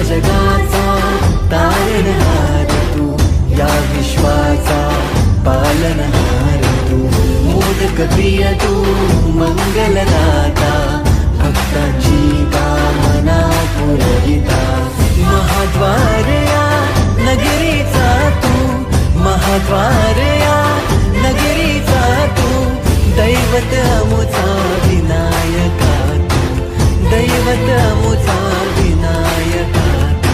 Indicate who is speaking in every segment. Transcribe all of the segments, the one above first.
Speaker 1: जगाचा तारणहार तू, या विश्वाचा पालनहार तू, मोदक प्रिय तू, मंगलदाता, भक्तांची कामना पुरविता, महाद्वार या नगरीचा तू, महाद्वार या नगरीचा तू, दैवत अमुचा विनायका तू, दैवत अमुचा विनायका तू.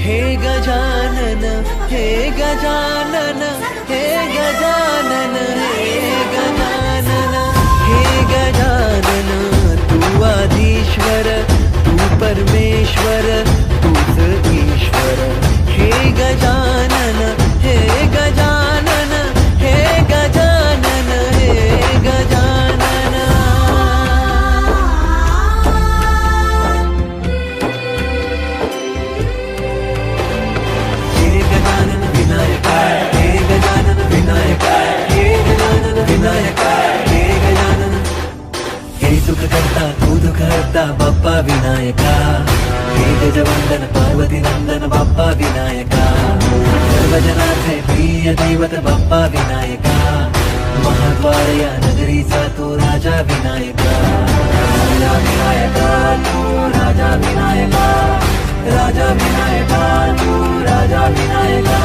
Speaker 1: हे गजानन, हे गजानन, हे गजानन, हे गजानन, हे गजानन, तू आधीश्वर, तू परमेश्वर, तूच ईश्वर. हे गजानन, हे गजानन, हे गजानन, हे गजानन. हे गजानन विनायका, हे गजानन विनायका, हे गजानन विनायका, हे गजानन. हे सुख करता तू दुःख हरता बाप्पा विनायका, हे गजवंदन पार्वती नंदन बाप्पा विनायका, सर्वजनाचे प्रिय दैवत बाप्पा विनायका, महाद्वार या नगरीचा तू राजा विनायका, राजा विनायका तू राजा विनायका, राजा विनायका तू राजा विनायका.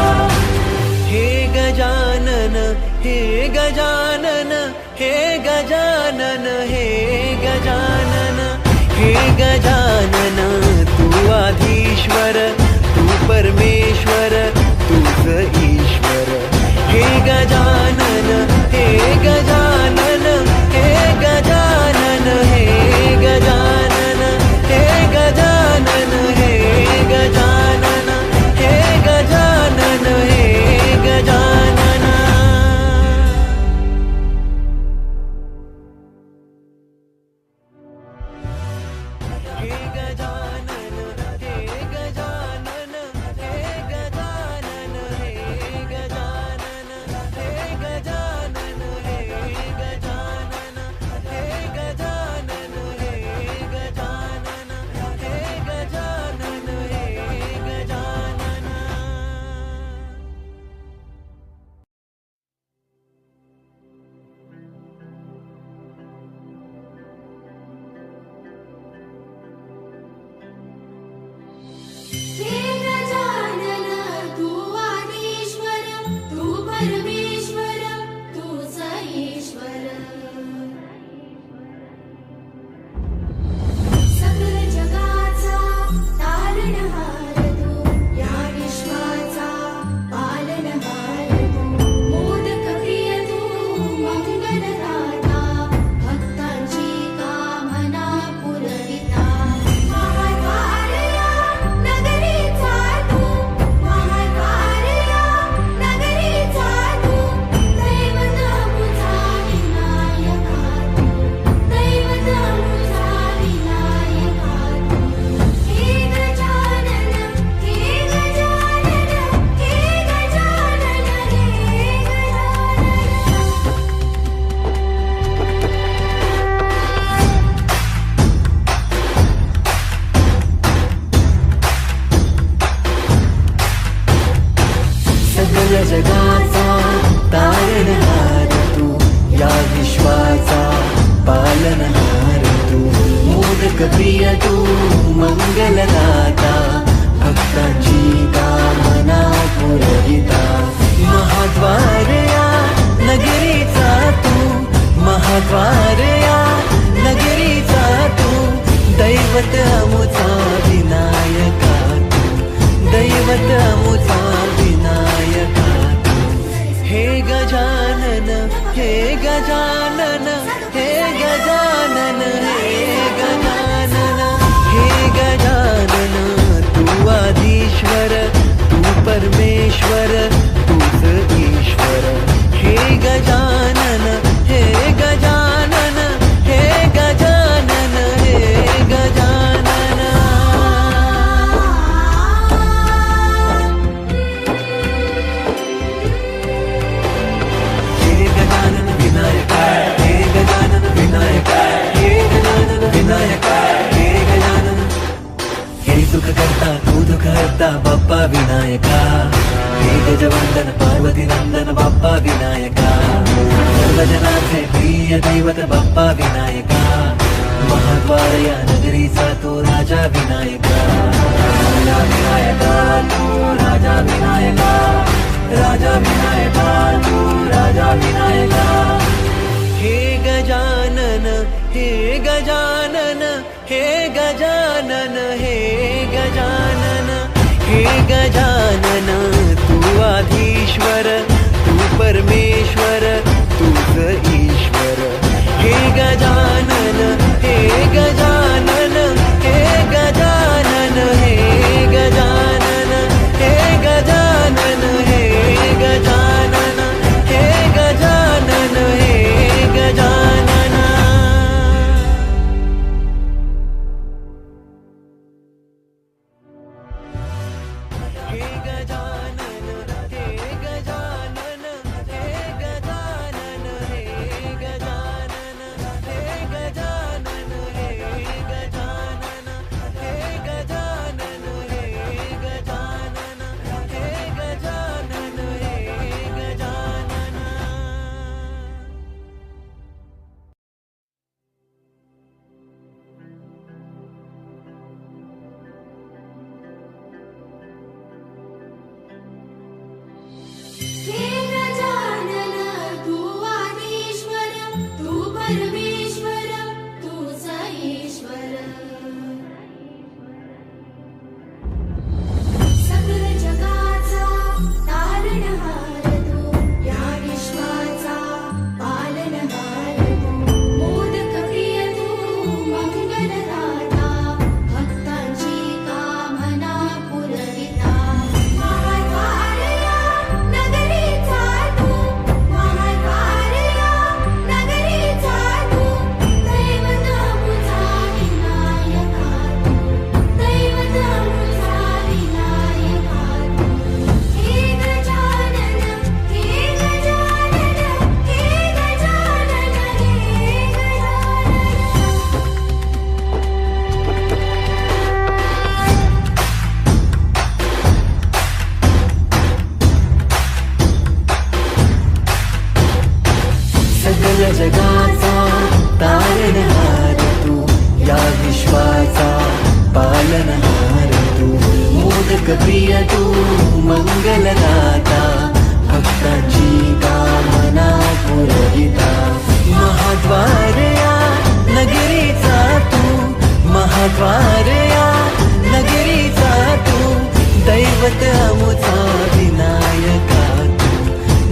Speaker 1: हे गजानन, हे गजानन, हे गजानन, हे गजानन, हे गजानन, तू आधीश्वर, तू परमेश्वर, तूच ईश्वर. हे गजानन, हे गजानन, हे गजानन, हे गजानन, हे गजानन, हे गजानन, हे गजानन, हे गजानन. हे गजानन, हे गजानन, हे गजानन, हे गजानन, हे गजानन, हे गजानन, हे गजानन, हे गजानन, हे गजानन, हे गजानन.
Speaker 2: हे गजानन, तू आधीश्वर, तू परमेश्वर, तूच ईश्वर. सकल जगाचा तारणहार तू, या विश्वाचा पालनहार तू, मोदक प्रिय तू, मंगलदाता, भक्तांची कामना पुरविता, महाद्वार या नगरीचा तू, महाद्वार या नगरीचा तू, दैवत अमुचा विनायका तू, दैवत अमुचा विनायका तू. हे गजानन, हे गजानन, हे गजानन, हे
Speaker 1: सकल जगाचा तारणहार तू, या विश्वाचा पालनहार तू, मोदक प्रिय तू, मंगलदाता, भक्तांची कामना पुरविता, महाद्वार या नगरीचा तू, महाद्वार या नगरीचा तू, दैवत अमुचा विनायका तू, दैवत अमुचा विनायका तू. हे गजानन, हे गजानन, हे गजानन, हे गजानन, हे गजानन, तू आधीश्वर, तू परमेश्वर, तूच ईश्वर. हे गजानन, हे गजानन, हे गजानन, हे गजानन. हे गजानन विनायका. करता बाप्पा विनायका, हे गजवंदन पार्वती नंदन बाप्पा विनायका, सर्वजनांचे प्रिय दैवत बाप्पा विनायका, महाद्वार या नगरीचा तो राजा विनायका, राजा विनायका तू राजा विनायका, राजा विनायका तू राजा विनायका. हे गजानन हे गजानन हे गजानन हे गजानन हे गजानन, तू आधीश्वर तू परमेश्वर तूच ईश्वर. हे गजानन हे गजानन हे गजानन हे गजानन हे गजानन हे गजानन हे गजानन हे गजानन. हे गजानन हे गजानन हे गजानन हे गजानन हे गजानन हे गजानन हे गजानन हे गजानन हे गजानन हे गजानन.
Speaker 2: हे गजानन तू आदिश्वर तू परमेश्वर तूच ईश्वर. सकल जगाचा तारणहार तू, या विश्वाचा पालनहार तू, मोदक प्रिय तू मंगलदाता, भक्तांची कामना पुरविता. महाद्वार या नगरीचा तू, महाद्वार या नगरीचा तू, दैवत मुझा विनायका तू, दैवत मुझा विनायका तू. हे गजानन हे गजानन हे गजानन हे
Speaker 1: सकल जगाचा तारणहार तू, या विश्वाचा पालनहार तू, मोदक प्रिय तू मंगलदाता, भक्तांची कामना पुरविता. महाद्वार या नगरीचा तू, महाद्वार या नगरीचा तू, दैवत अमुचा विनायका तू,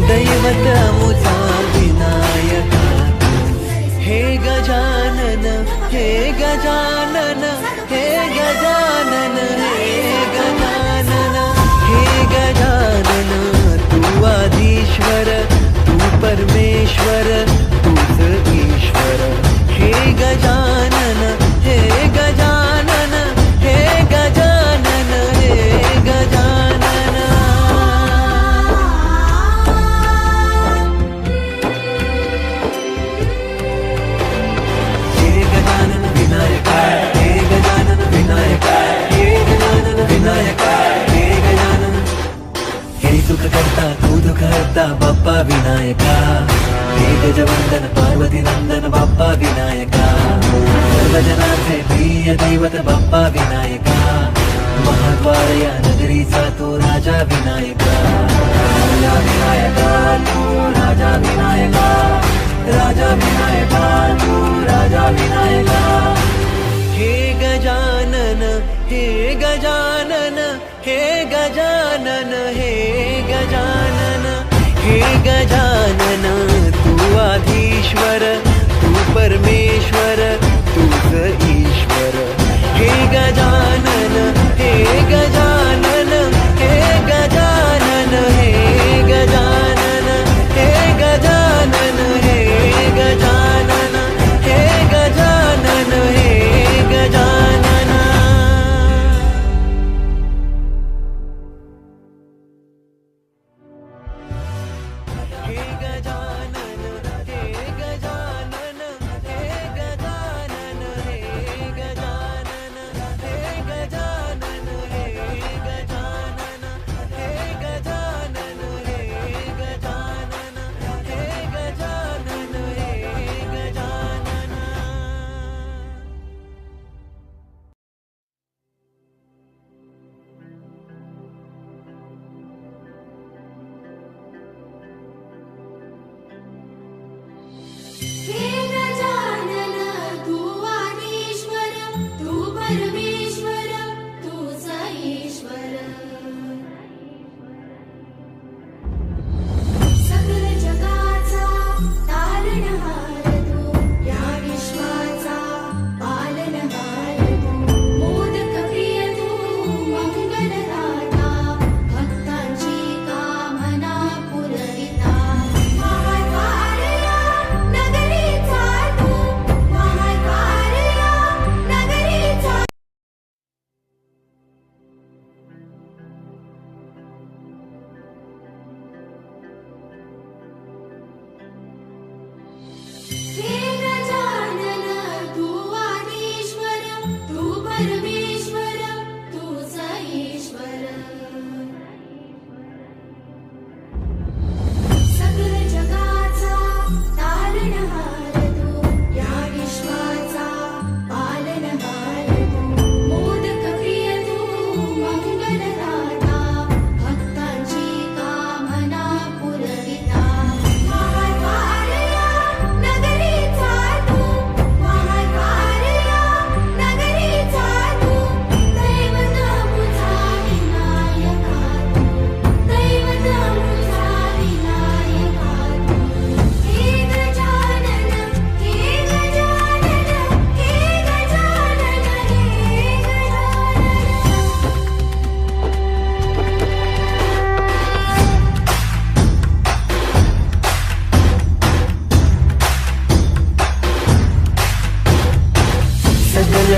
Speaker 1: दैवत अमुचा विनायका तू. हे गजानन हे गजानन हे गजानन हे गजानन हे गजानन, तू आधीश्वर तू परमेश्वर तूच ईश्वर. हे गजानन हे गजानन हे गजानन हे गजानन. हे गजानन विनायका हे गजानन विनायका हे गजानन विनायका हे गजानन. हे सुख करता तू दुःख हरता बाप्पा विनायका, हे गजवंदन पार्वती नंदन बाप्पा विनायका, सर्वजनांचे प्रिय दैवत बाप्पा विनायका, महाद्वार या नगरीचा तो राजा विनायका, राजा विनायका तू राजा विनायका, राजा विनायका तू राजा विनायका. हे गजानन हे गजानन हे गजानन हे गजानन हे गजानन, तू आधीश्वर तू परमेश्वर तूच ईश्वर. हे गजानन हे गजानन हे गजानन हे गजानन हे गजानन हे गजानन हे गजानन हे गजानन. हे गजानन हे गजानन हे गजानन हे गजानन हे गजानन हे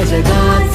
Speaker 1: जगाचा